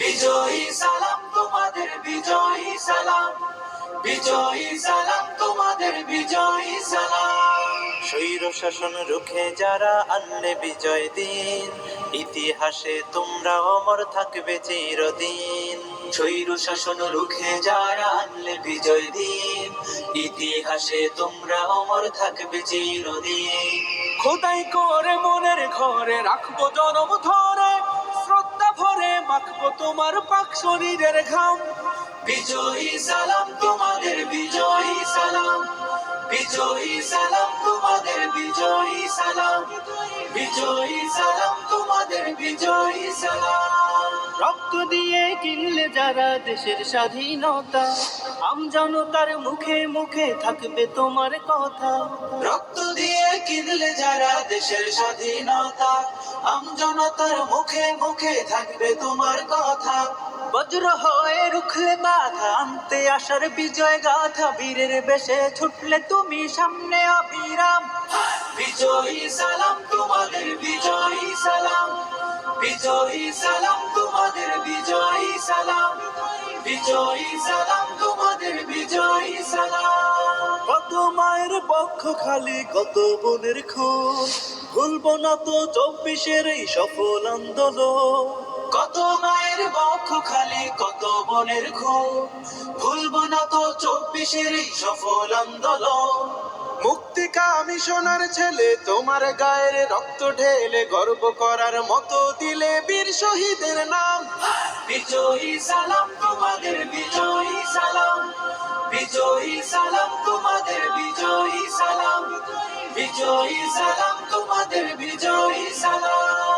বিজয়ী সালাম তোমাদের, বিজয়ী সালাম, বিজয়ী সালাম তোমাদের, বিজয়ী সালাম। স্বৈর শাসন রুখে যারা আনলে বিজয় দিন, ইতিহাসে তোমরা অমর থাকবে চিরদিন। স্বৈর শাসন রুখে যারা আনলে বিজয় দিন, ইতিহাসে তোমরা অমর থাকবে চিরদিন। খোদাই করে মনের ঘরে রাখবো জনম ধরে, শ্রদ্ধা ভরে মাখবো তোমার পাক শরীরের ঘাম। বিজয়ী সালাম তোমাদের, বিজয়ী সালাম, বিজয়ী সালাম তোমাদের, বিজয়ী সালাম, বিজয়ী সালাম তোমাদের, বিজয়ী সালাম। রক্ত দিয়ে কিনলে যারা দেশের স্বাধীনতা, আমজনতার মুখে মুখে থাকবে তোমার কথা। রক্ত দিয়ে কিনলে যারা দেশের স্বাধীনতা, আমজনতার মুখে মুখে থাকবে তোমার কথা। বজ্র হয়ে রুখলে বাধা, আনতে আসার বিজয় গাথা, বীরের বেশে ছুটলে তুমি সামনে অবিরাম। বিজয়ী সালাম তোমাদের, বিজয়ী সালাম, বিজয়ী সালাম তোমাদের, বিজয়ী সালাম, বিজয়ী সালাম তোমাদের, বিজয়ী সালাম। কত মায়ের বক্ষ খালি, কত বোনের খুন, ভুলবো না তো 24-এর এই সফল আন্দোলন। কত মায়ের বক্ষ খালি, কত বোনের খুন, ভুলবো না তো 24-এর এই সফল আন্দোলন। মুক্তিকামী সোনার ছেলে তোমার গায়ের রক্ত ঢেলে, গর্ব করার মতো দিলে বীর শহীদের নাম। বিজয়ী সালাম তোমাদের, বিজয়ী সালাম, বিজয়ী সালাম তোমাদের, বিজয়ী সালাম, বিজয়ী সালাম তোমাদের, বিজয়ী সালাম।